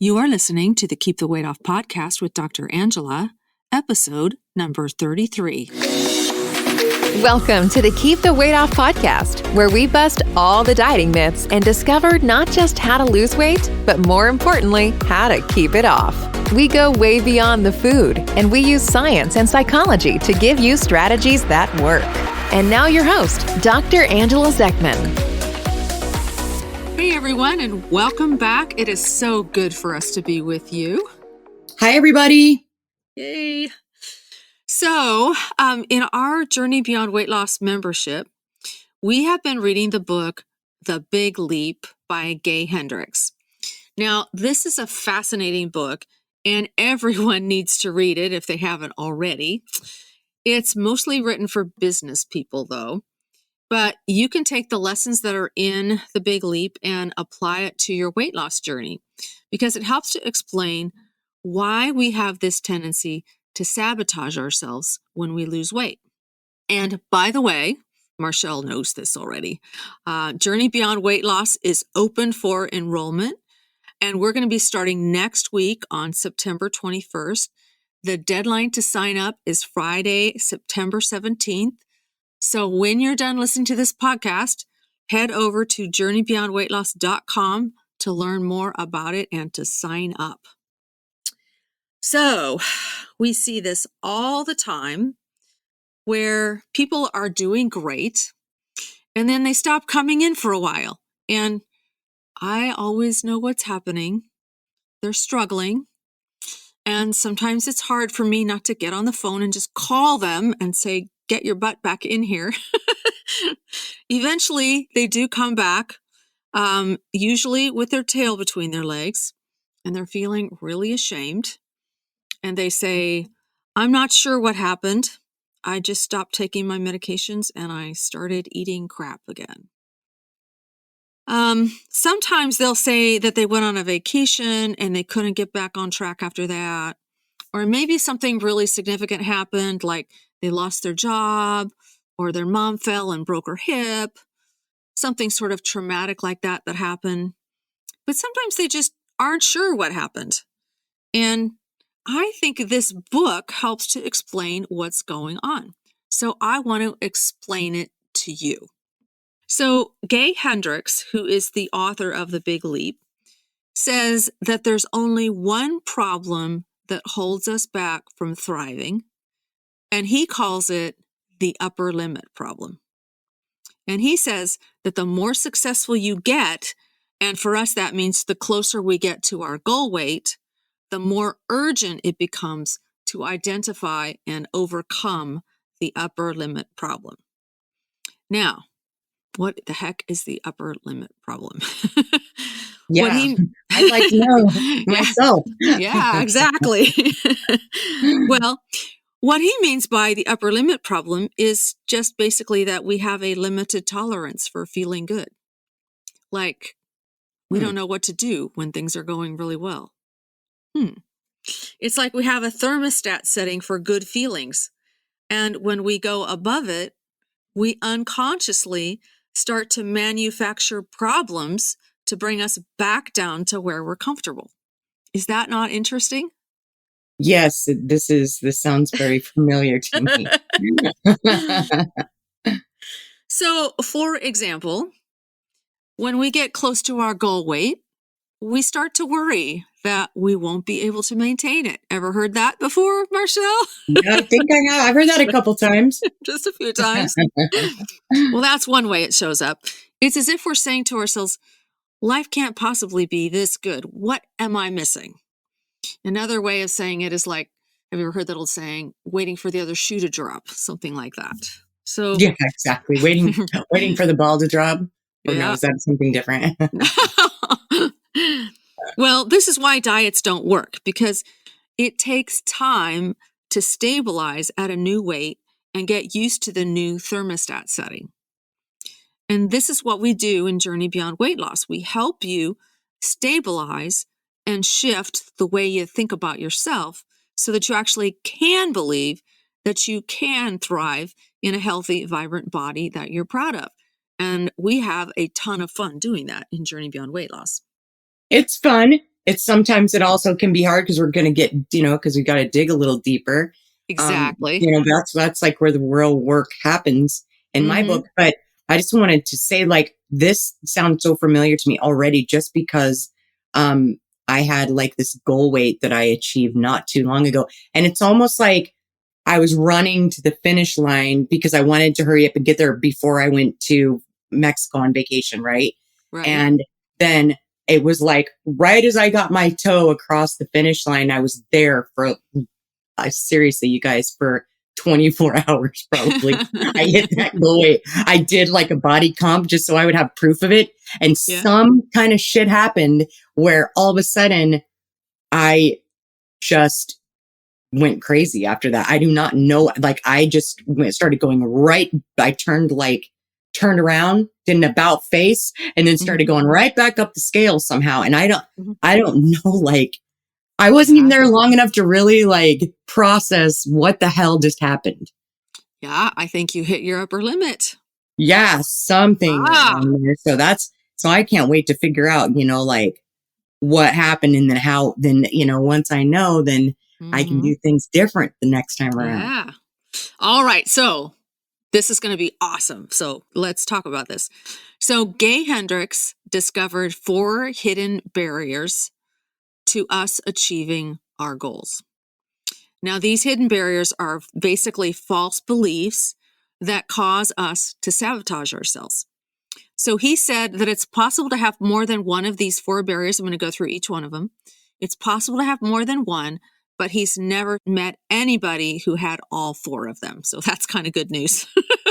You are listening to the Keep the Weight Off podcast with Dr. Angela, episode number 33. Welcome to the Keep the Weight Off podcast, where we bust all the dieting myths and discover not just how to lose weight, but more importantly, how to keep it off. We go way beyond the food, and we use science and psychology to give you strategies that work. And now your host, Dr. Angela Zechmann. Hey everyone, and welcome back. It is so good for us to be with you. Hi, everybody. Yay. So, in our Journey Beyond Weight Loss membership, we have been reading the book, The Big Leap by Gay Hendricks. Now, this is a fascinating book, and everyone needs to read it if they haven't already. It's mostly written for business people, though. But you can take the lessons that are in The Big Leap and apply it to your weight loss journey, because it helps to explain why we have this tendency to sabotage ourselves when we lose weight. And by the way, Marshall knows this already. Journey Beyond Weight Loss is open for enrollment, and we're going to be starting next week on September 21st. The deadline to sign up is Friday, September 17th. So when you're done listening to this podcast, head over to JourneyBeyondWeightLoss.com to learn more about it and to sign up. So we see this all the time where people are doing great and then they stop coming in for a while. And I always know what's happening. They're struggling. And sometimes it's hard for me not to get on the phone and just call them and say, get your butt back in here. Eventually, they do come back, usually with their tail between their legs, and they're feeling really ashamed. And they say, I'm not sure what happened. I just stopped taking my medications and I started eating crap again. Sometimes they'll say that they went on a vacation and they couldn't get back on track after that. Or maybe something really significant happened, like they lost their job, or their mom fell and broke her hip, something sort of traumatic like that happened. But sometimes they just aren't sure what happened. And I think this book helps to explain what's going on. So I want to explain it to you. So Gay Hendricks, who is the author of The Big Leap, says that there's only one problem that holds us back from thriving, and he calls it the upper limit problem. And he says that the more successful you get, and for us that means the closer we get to our goal weight, the more urgent it becomes to identify and overcome the upper limit problem. Now, what the heck is the upper limit problem? Yeah, I'd like to know myself. Yeah, exactly. Well, what he means by the upper limit problem is just basically that we have a limited tolerance for feeling good. Like, we don't know what to do when things are going really well. It's like we have a thermostat setting for good feelings. And when we go above it, we unconsciously start to manufacture problems to bring us back down to where we're comfortable. Is that not interesting? Yes, this sounds very familiar to me. So, for example, when we get close to our goal weight, we start to worry that we won't be able to maintain it. Ever heard that before, Marshall? Yeah, I think I have. I've heard that a couple times. Just a few times. Well, that's one way it shows up. It's as if we're saying to ourselves, life can't possibly be this good. What am I missing? Another way of saying it is like, have you ever heard that old saying, waiting for the other shoe to drop? Something like that. So Yeah, exactly. Waiting for the ball to drop. Or no, is that something different? Well, this is why diets don't work, because it takes time to stabilize at a new weight and get used to the new thermostat setting. And this is what we do in Journey Beyond Weight Loss. We help you stabilize and shift the way you think about yourself so that you actually can believe that you can thrive in a healthy, vibrant body that you're proud of. And we have a ton of fun doing that in Journey Beyond Weight Loss. It's fun. it's sometimes it also can be hard because we're going to get, because we got to dig a little deeper. Exactly. That's like where the real work happens in my Mm-hmm. book. But I just wanted to say, like, this sounds so familiar to me already, just because I had like this goal weight that I achieved not too long ago. And it's almost like I was running to the finish line because I wanted to hurry up and get there before I went to Mexico on vacation. Right. Right. And then it was like right as I got my toe across the finish line, I was there for seriously, you guys, for 24 hours probably. I hit that goal weight. I did like a body comp just so I would have proof of it. And Yeah. some kind of shit happened where all of a sudden I just went crazy after that. I do not know. Like I just started going right. I turned around, did an about face, and then started Mm-hmm. going right back up the scale somehow. And Mm-hmm. I don't know, like, I wasn't even Yeah. there long enough to really like process what the hell just happened. Yeah. I think you hit your upper limit. Yeah, something went Ah. wrong there. So I can't wait to figure out, like what happened, and then once I know, then I can Mm-hmm. do things different the next time around. Yeah. All right. So this is going to be awesome. So let's talk about this. So Gay Hendricks discovered 4 hidden barriers to us achieving our goals. Now, these hidden barriers are basically false beliefs that cause us to sabotage ourselves. So he said that it's possible to have more than one of these 4 barriers. I'm going to go through each one of them. It's possible to have more than one, but he's never met anybody who had all 4 of them. So that's kind of good news.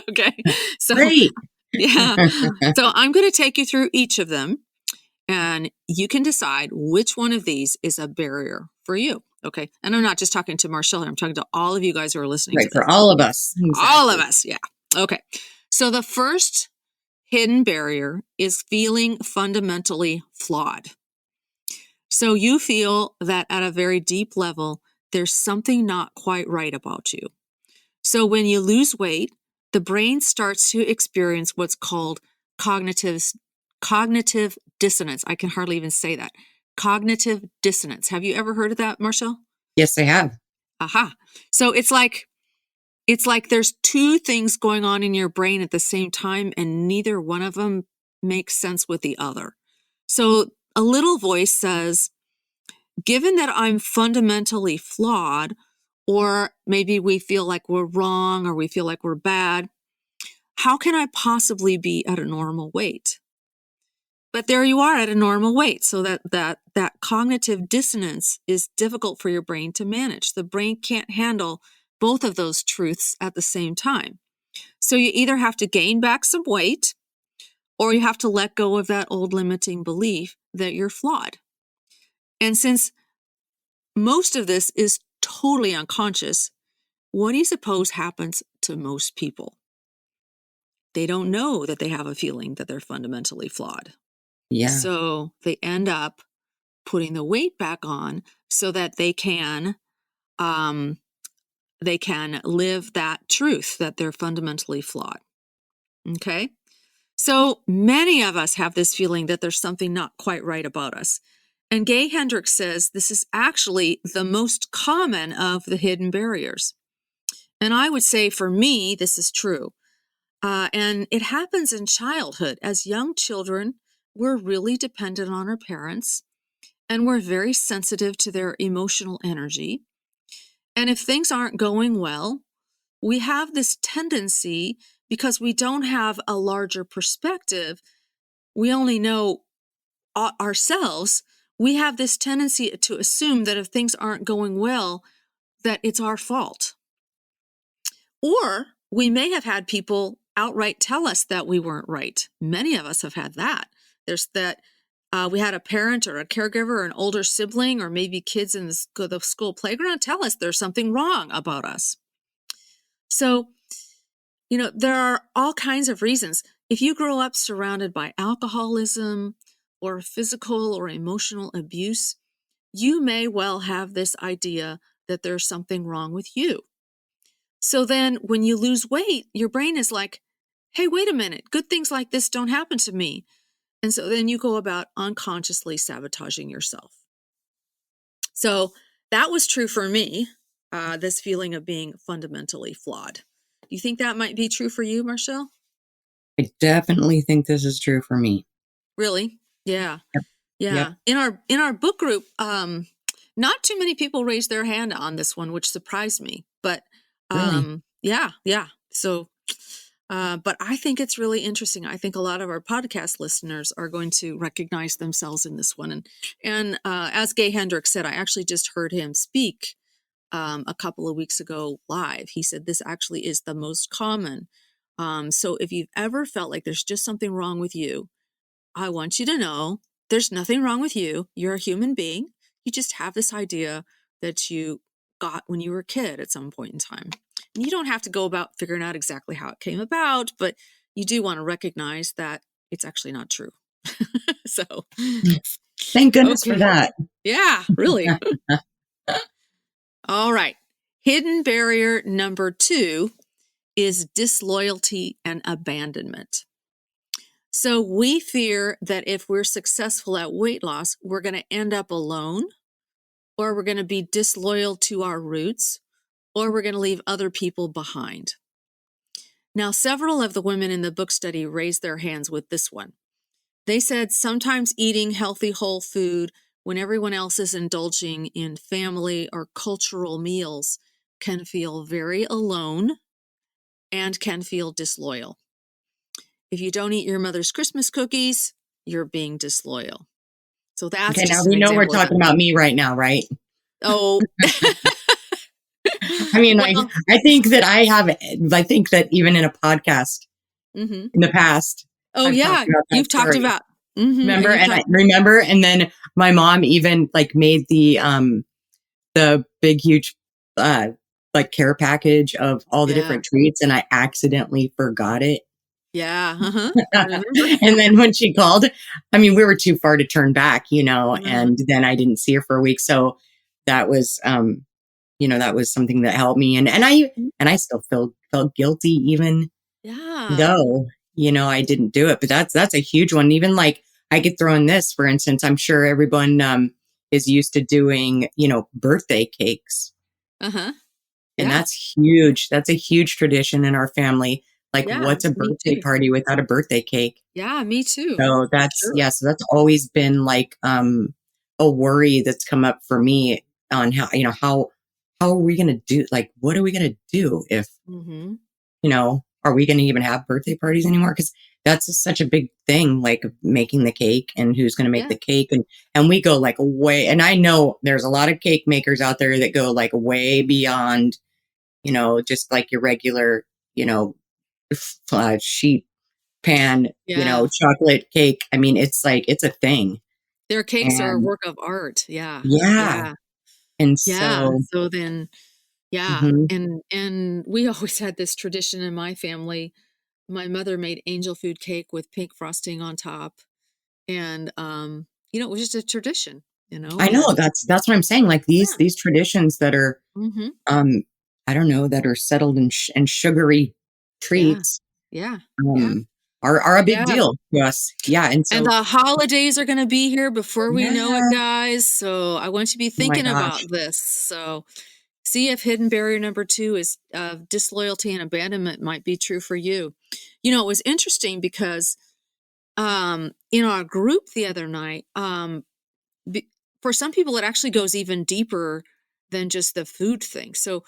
Okay. So, Great. yeah. So I'm going to take you through each of them and you can decide which one of these is a barrier for you. Okay. And I'm not just talking to Marshall here. I'm talking to all of you guys who are listening to Right, this. for all of us. All of Exactly. us. Yeah. Okay. So the first hidden barrier is feeling fundamentally flawed. So you feel that at a very deep level, there's something not quite right about you. So when you lose weight, the brain starts to experience what's called cognitive dissonance. I can hardly even say that. Cognitive dissonance. Have you ever heard of that, Marshall? Yes, I have. Aha. So it's like there's 2 things going on in your brain at the same time, and neither one of them makes sense with the other. So a little voice says, given that I'm fundamentally flawed, or maybe we feel like we're wrong or we feel like we're bad, how can I possibly be at a normal weight? But there you are at a normal weight. So that cognitive dissonance is difficult for your brain to manage. The brain can't handle both of those truths at the same time. So you either have to gain back some weight or you have to let go of that old limiting belief that you're flawed. And since most of this is totally unconscious, what do you suppose happens to most people? They don't know that they have a feeling that they're fundamentally flawed. Yeah. So they end up putting the weight back on so that um, they can live that truth that they're fundamentally flawed. Okay. So many of us have this feeling that there's something not quite right about us. And Gay Hendricks says this is actually the most common of the hidden barriers. And I would say for me, this is true. And it happens in childhood. As young children, we're really dependent on our parents and we're very sensitive to their emotional energy. And if things aren't going well, we have this tendency, because we don't have a larger perspective, we only know ourselves, we have this tendency to assume that if things aren't going well, that it's our fault. Or we may have had people outright tell us that we weren't right. Many of us have had that. There's that we had a parent or a caregiver or an older sibling or maybe kids in the school playground tell us there's something wrong about us. So, there are all kinds of reasons. If you grow up surrounded by alcoholism or physical or emotional abuse, you may well have this idea that there's something wrong with you. So then when you lose weight, your brain is like, hey, wait a minute, good things like this don't happen to me. And so then you go about unconsciously sabotaging yourself. So that was true for me, this feeling of being fundamentally flawed. Do you think that might be true for you, Marshall? I definitely think this is true for me. Really? Yeah. Yep. Yeah. Yep. In our book group, not too many people raised their hand on this one, which surprised me. But Really. yeah, yeah. So but I think it's really interesting. I think a lot of our podcast listeners are going to recognize themselves in this one. And as Gay Hendricks said, I actually just heard him speak a couple of weeks ago live. He said this actually is the most common. So if you've ever felt like there's just something wrong with you, I want you to know there's nothing wrong with you. You're a human being. You just have this idea that you got when you were a kid at some point in time. And you don't have to go about figuring out exactly how it came about, but you do want to recognize that it's actually not true. So, Thank goodness for okay. that. Yeah, really. All right. Hidden barrier number 2 is disloyalty and abandonment. So we fear that if we're successful at weight loss, we're going to end up alone, or we're going to be disloyal to our roots, or we're going to leave other people behind. Now, several of the women in the book study raised their hands with this one. They said sometimes eating healthy whole food when everyone else is indulging in family or cultural meals can feel very alone and can feel disloyal. If you don't eat your mother's Christmas cookies, you're being disloyal. So that's Okay, now just an we know we're example of that. talking about me right now, right? Oh, I mean, like, well, I think that even in a podcast mm-hmm. in the past, Oh I've talked yeah, about that you've talked story. about, mm-hmm. Remember? And you've And I talked, remember, and then my mom even like made the big, huge, like care package of all the yeah, different treats, and I accidentally forgot it. yeah, I remember. And then when she called, I mean, we were too far to turn back, Uh-huh. and then I didn't see her for a week. So that was, that was something that helped me. And I still felt guilty even Yeah, though, I didn't do it, but that's a huge one. Even like I could throw in this, for instance, I'm sure everyone, is used to doing, birthday cakes. uh-huh. And Yeah, that's huge. That's a huge tradition in our family. Like, yeah, what's a me birthday too. party without a birthday cake? Yeah, me too. So For that's, sure. yeah, so that's always been like a worry that's come up for me on how are we going to do, like, what are we going to do if, Mm-hmm. are we going to even have birthday parties anymore? Because that's just such a big thing, like making the cake and who's going to make Yeah, the cake. And we go like way, and I know there's a lot of cake makers out there that go like way beyond, just like your regular, you know, sheet pan, yeah. chocolate cake. I mean, it's like, it's a thing. Their cakes are a And work of art. Yeah, yeah. yeah, And yeah. so, So then, yeah, mhm. and we always had this tradition in my family. My mother made angel food cake with pink frosting on top, and it was just a tradition, I know and that's what I'm saying. Like yeah. these traditions that are, Mm-hmm. um, I don't know, that are settled in, and sugary Yeah. treats, Yeah. Yeah. um, are a big Yeah. deal to us. Yeah. And And so, the holidays are going to be here before we know it, yeah. guys. So I want you to be Oh my thinking gosh. about this. So see if hidden barrier number 2 is disloyalty and abandonment might be true for you. It was interesting because in our group the other night, for some people, it actually goes even deeper than just the food thing. So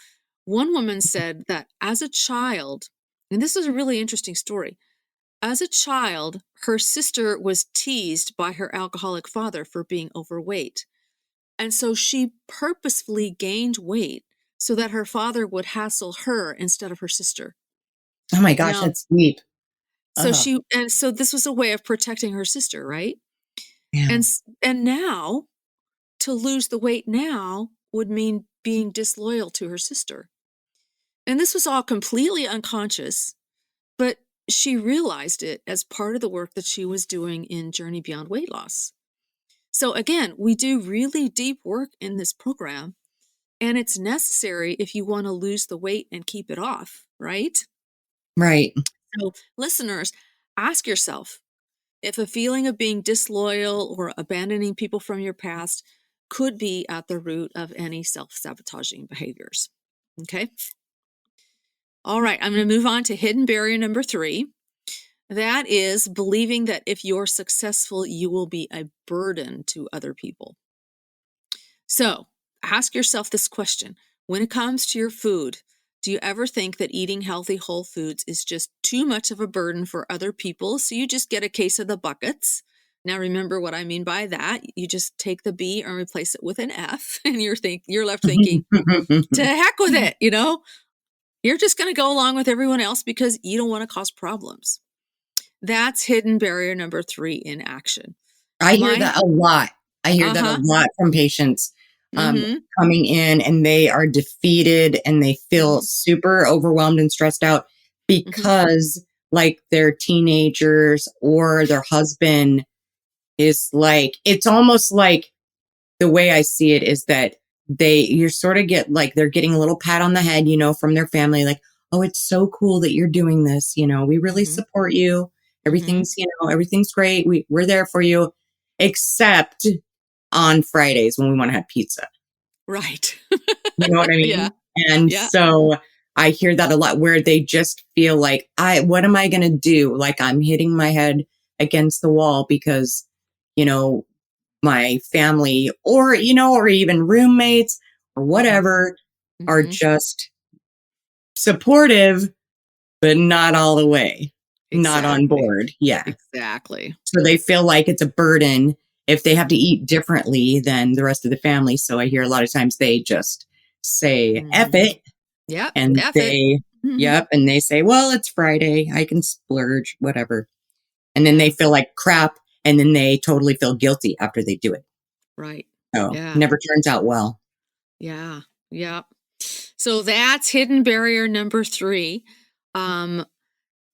one woman said that as a child, and this is a really interesting story. As a child, her sister was teased by her alcoholic father for being overweight. And so she purposefully gained weight so that her father would hassle her instead of her sister. Oh my gosh, Now, that's deep. so Oh, so this was a way of protecting her sister, right? yeah. And now to lose the weight now would mean being disloyal to her sister. And this was all completely unconscious, but she realized it as part of the work that she was doing in Journey Beyond Weight Loss. So again, we do really deep work in this program, and it's necessary if you want to lose the weight and keep it off, right? Right. So listeners, ask yourself if a feeling of being disloyal or abandoning people from your past could be at the root of any self-sabotaging behaviors. Okay. All right. I'm going to move on to hidden barrier number 3. That is believing that if you're successful, you will be a burden to other people. So ask yourself this question. When it comes to your food, do you ever think that eating healthy whole foods is just too much of a burden for other people? So you just get a case of the buckets. Now remember what I mean by that. You just take the B and replace it with an F, and you're left thinking, to heck with it, You're just going to go along with everyone else because you don't want to cause problems. That's hidden barrier number 3 in action. I hear that a lot. I hear that a lot from patients coming in, and they are defeated and they feel super overwhelmed and stressed out because like their teenagers or their husband is like, it's almost like the way I see it is that you sort of get like, they're getting a little pat on the head, from their family. Like, oh, it's so cool that you're doing this. We really support you. Everything's, everything's great. We're there for you, except on Fridays when we want to have pizza. Right. You know what I mean? Yeah. And so I hear that a lot, where they just feel like, what am I going to do? Like, I'm hitting my head against the wall because, my family or even roommates or whatever are just supportive, but not all the way, not on board. Yeah. Exactly. So they feel like it's a burden if they have to eat differently than the rest of the family. So I hear a lot of times they just say, F it. Yep. And F it. And they say, well, it's Friday. I can splurge, whatever. And then they feel like crap. And then they totally feel guilty after they do it. Right. So never turns out well. Yeah. Yep. So that's hidden barrier number 3.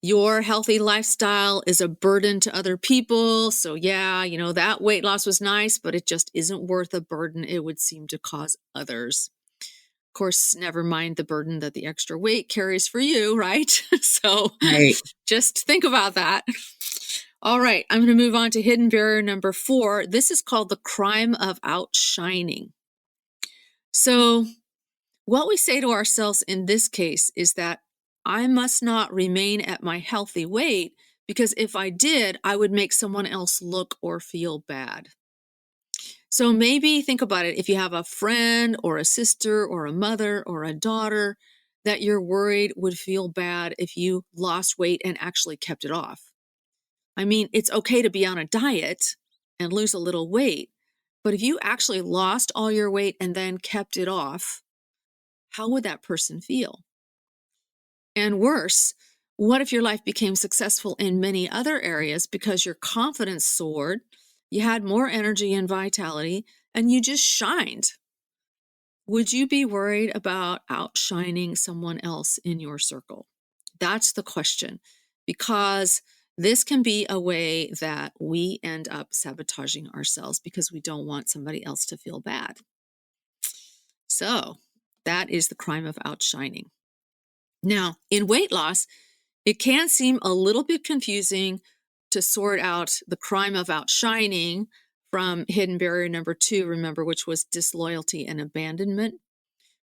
Your healthy lifestyle is a burden to other people. So that weight loss was nice, but it just isn't worth a burden it would seem to cause others. Of course, never mind the burden that the extra weight carries for you, right? So just think about that. All right, I'm going to move on to hidden barrier number 4. This is called the crime of outshining. So what we say to ourselves in this case is that I must not remain at my healthy weight because if I did, I would make someone else look or feel bad. So maybe think about it. If you have a friend or a sister or a mother or a daughter that you're worried would feel bad if you lost weight and actually kept it off. I mean, it's okay to be on a diet and lose a little weight, but if you actually lost all your weight and then kept it off, how would that person feel? And worse, what if your life became successful in many other areas because your confidence soared, you had more energy and vitality, and you just shined? Would you be worried about outshining someone else in your circle? That's the question, because this can be a way that we end up sabotaging ourselves because we don't want somebody else to feel bad. So that is the crime of outshining. Now, in weight loss, it can seem a little bit confusing to sort out the crime of outshining from hidden barrier number 2, remember, which was disloyalty and abandonment.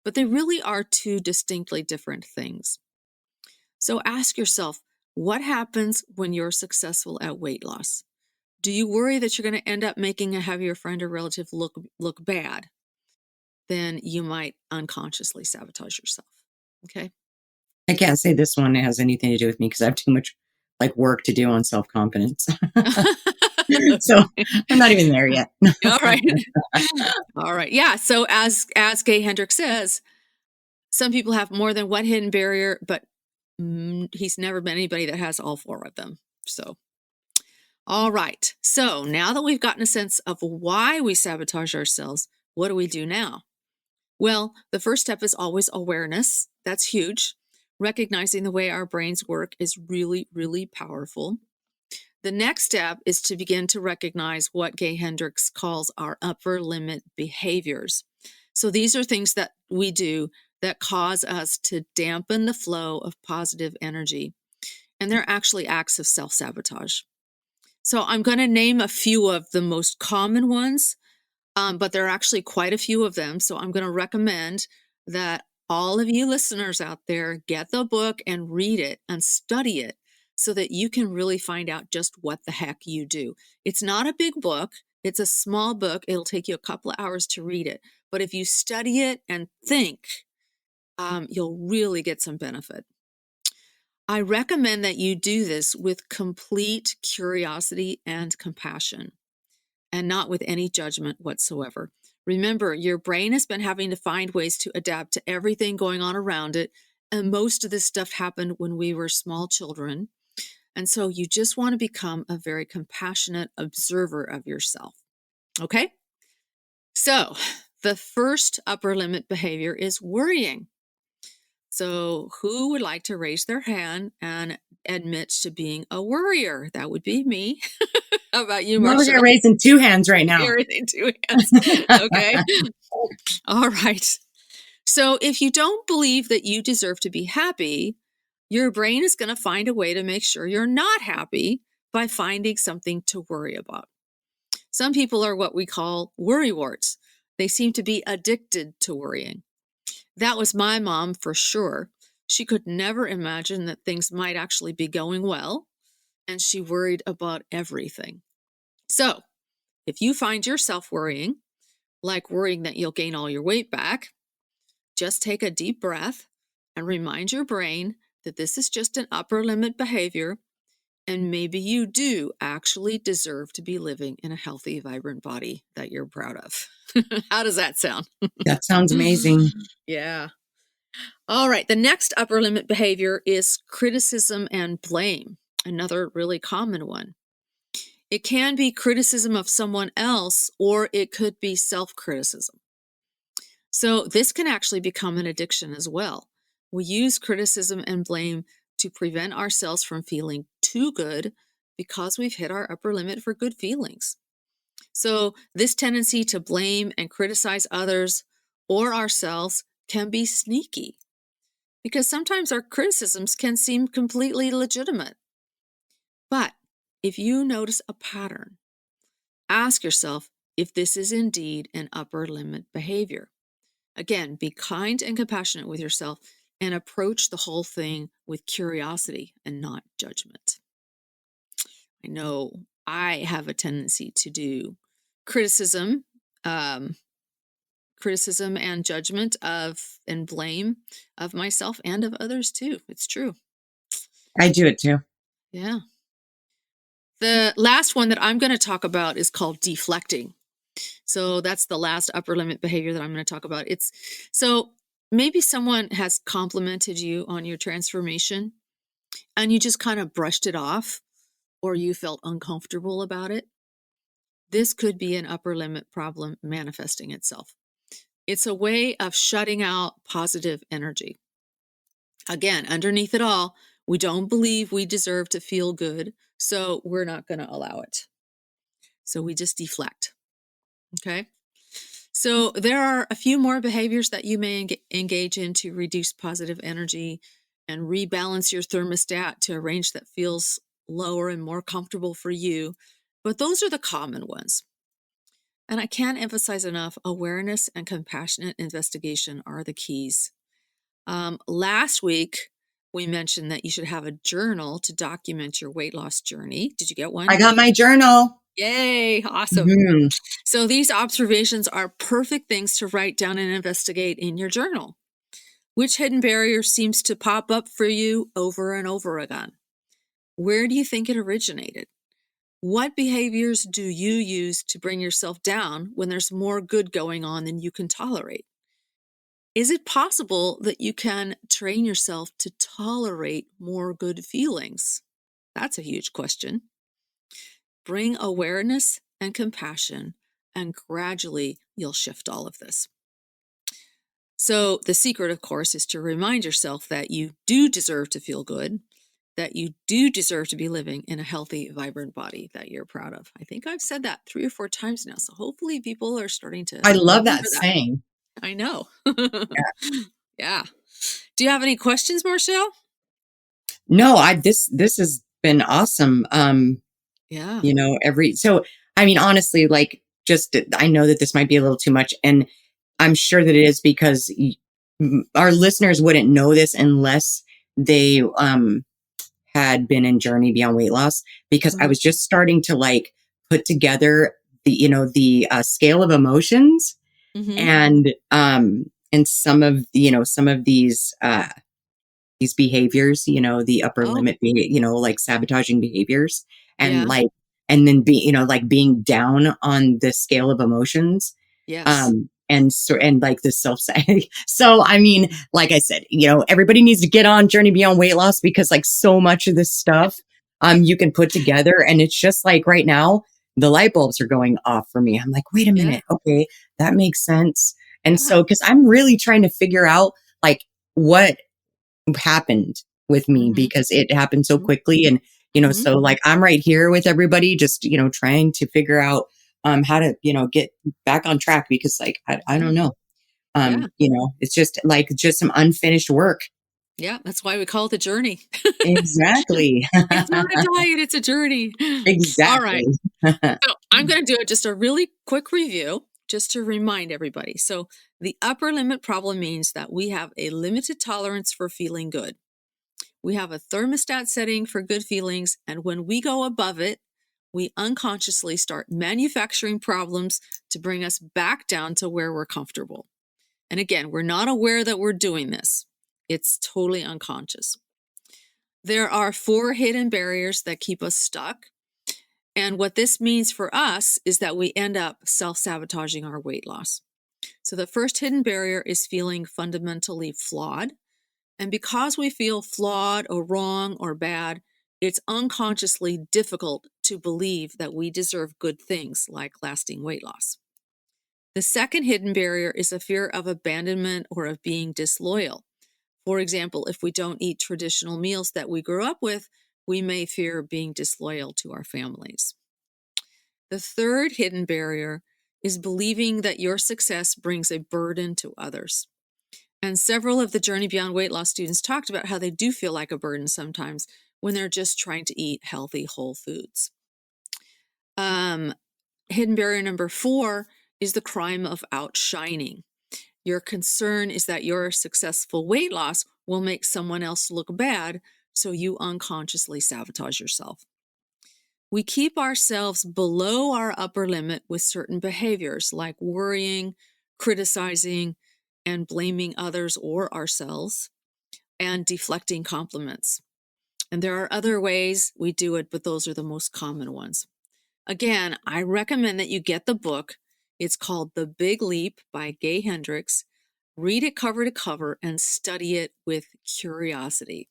But they really are 2 distinctly different things. So ask yourself, what happens when you're successful at weight loss? Do you worry that you're going to end up making a heavier friend or relative look bad? Then you might unconsciously sabotage yourself. Okay. I can't say this one has anything to do with me because I have too much work to do on self-confidence. So I'm not even there yet. All right. All right. Yeah. So as Gay Hendricks says, some people have more than one hidden barrier, but he's never met anybody that has all 4 of them. So, all right. So now that we've gotten a sense of why we sabotage ourselves, what do we do now? Well, the first step is always awareness. That's huge. Recognizing the way our brains work is really, really powerful. The next step is to begin to recognize what Gay Hendricks calls our upper limit behaviors. So these are things that we do that cause us to dampen the flow of positive energy. And they're actually acts of self-sabotage. So I'm going to name a few of the most common ones. but there are actually quite a few of them. So I'm going to recommend that all of you listeners out there get the book and read it and study it so that you can really find out just what the heck you do. It's not a big book. It's a small book. It'll take you a couple of hours to read it. But if you study it and think, you'll really get some benefit. I recommend that you do this with complete curiosity and compassion, and not with any judgment whatsoever. Remember, your brain has been having to find ways to adapt to everything going on around it, and most of this stuff happened when we were small children. And so you just want to become a very compassionate observer of yourself. Okay? So the first upper limit behavior is worrying. So who would like to raise their hand and admit to being a worrier? That would be me. How about you, We're Marcia? raising 2 hands right now. You're raising 2 hands. Okay. All right. So if you don't believe that you deserve to be happy, your brain is going to find a way to make sure you're not happy by finding something to worry about. Some people are what we call worrywarts. They seem to be addicted to worrying. That was my mom for sure. She could never imagine that things might actually be going well, and she worried about everything. So, if you find yourself worrying, like worrying that you'll gain all your weight back, just take a deep breath and remind your brain that this is just an upper limit behavior, and maybe you do actually deserve to be living in a healthy, vibrant body that you're proud of. How does that sound? That sounds amazing. Yeah. All right. The next upper limit behavior is criticism and blame, another really common one. It can be criticism of someone else, or it could be self-criticism. So this can actually become an addiction as well. We use criticism and blame to prevent ourselves from feeling too good because we've hit our upper limit for good feelings. So this tendency to blame and criticize others or ourselves can be sneaky, because sometimes our criticisms can seem completely legitimate. But if you notice a pattern, ask yourself if this is indeed an upper limit behavior. Again, be kind and compassionate with yourself and approach the whole thing with curiosity and not judgment. I know I have a tendency to do criticism and judgment and blame of myself and of others too. It's true. I do it too. Yeah. The last one that I'm going to talk about is called deflecting. So that's the last upper limit behavior that I'm going to talk about. So maybe someone has complimented you on your transformation and you just kind of brushed it off, or you felt uncomfortable about it. This could be an upper limit problem manifesting itself. It's a way of shutting out positive energy. Again, underneath it all, we don't believe we deserve to feel good, so we're not going to allow it. So we just deflect. Okay? So there are a few more behaviors that you may engage in to reduce positive energy and rebalance your thermostat to a range that feels lower and more comfortable for you. But those are the common ones. And I can't emphasize enough, awareness and compassionate investigation are the keys. Last week, we mentioned that you should have a journal to document your weight loss journey. Did you get one? I got my journal. Yay, awesome. Mm-hmm. So these observations are perfect things to write down and investigate in your journal. Which hidden barrier seems to pop up for you over and over again? Where do you think it originated? What behaviors do you use to bring yourself down when there's more good going on than you can tolerate? Is it possible that you can train yourself to tolerate more good feelings? That's a huge question. Bring awareness and compassion, and gradually you'll shift all of this. So the secret, of course, is to remind yourself that you do deserve to feel good, that you do deserve to be living in a healthy, vibrant body that you're proud of. I think I've said that 3 or 4 times now, so hopefully people are starting to I love that remember that. saying. I know. Yeah. Do you have any questions, Marcelle? No, this has been awesome. Yeah. So I mean, honestly, like I know that this might be a little too much, and I'm sure that it is because our listeners wouldn't know this unless they had been in Journey Beyond Weight Loss, because I was just starting to like put together the scale of emotions, and some of these behaviors, the upper limit, like sabotaging behaviors, and like, and then being down on the scale of emotions. Yes. And like the so I mean, like I said, everybody needs to get on Journey Beyond Weight Loss, because like so much of this stuff you can put together, and it's just like right now the light bulbs are going off for me. I'm like, wait a minute, okay, that makes sense. And so, because I'm really trying to figure out like what happened with me, because it happened so quickly, and so like I'm right here with everybody, just trying to figure out how to get back on track, because like I don't know, it's just some unfinished work. Yeah, that's why we call it a journey. Exactly. It's not a diet, it's a journey. All right. Exactly. So I'm going to do just a really quick review just to remind everybody. So the upper limit problem means that we have a limited tolerance for feeling good. We have a thermostat setting for good feelings, and when we go above it, we unconsciously start manufacturing problems to bring us back down to where we're comfortable. And again, we're not aware that we're doing this. It's totally unconscious. There are 4 hidden barriers that keep us stuck. And what this means for us is that we end up self-sabotaging our weight loss. So the first hidden barrier is feeling fundamentally flawed. And because we feel flawed or wrong or bad, it's unconsciously difficult to believe that we deserve good things like lasting weight loss. The second hidden barrier is a fear of abandonment or of being disloyal. For example, if we don't eat traditional meals that we grew up with, we may fear being disloyal to our families. The third hidden barrier is believing that your success brings a burden to others. And several of the Journey Beyond Weight Loss students talked about how they do feel like a burden sometimes when they're just trying to eat healthy, whole foods. Hidden barrier number 4 is the crime of outshining. Your concern is that your successful weight loss will make someone else look bad, so you unconsciously sabotage yourself. We keep ourselves below our upper limit with certain behaviors like worrying, criticizing, and blaming others or ourselves, and deflecting compliments. And there are other ways we do it, but those are the most common ones. Again, I recommend that you get the book. It's called The Big Leap by Gay Hendricks. Read it cover to cover and study it with curiosity.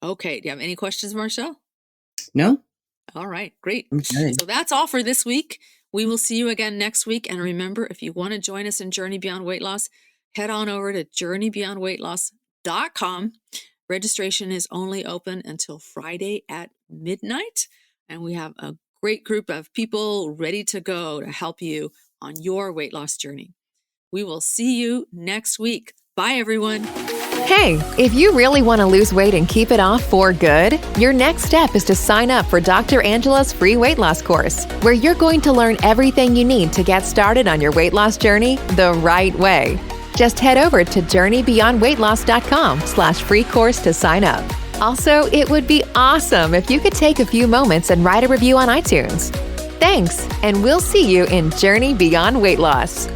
Okay, do you have any questions, Marshall? No. All right, great. I'm good. So that's all for this week. We will see you again next week. And remember, if you want to join us in Journey Beyond Weight Loss, head on over to JourneyBeyondWeightLoss.com. Registration is only open until Friday at midnight. And we have a great group of people ready to go to help you on your weight loss journey. We will see you next week. Bye, everyone. Hey, if you really want to lose weight and keep it off for good, your next step is to sign up for Dr. Angela's free weight loss course, where you're going to learn everything you need to get started on your weight loss journey the right way. Just head over to JourneyBeyondWeightLoss.com/free course to sign up. Also, it would be awesome if you could take a few moments and write a review on iTunes. Thanks, and we'll see you in Journey Beyond Weight Loss.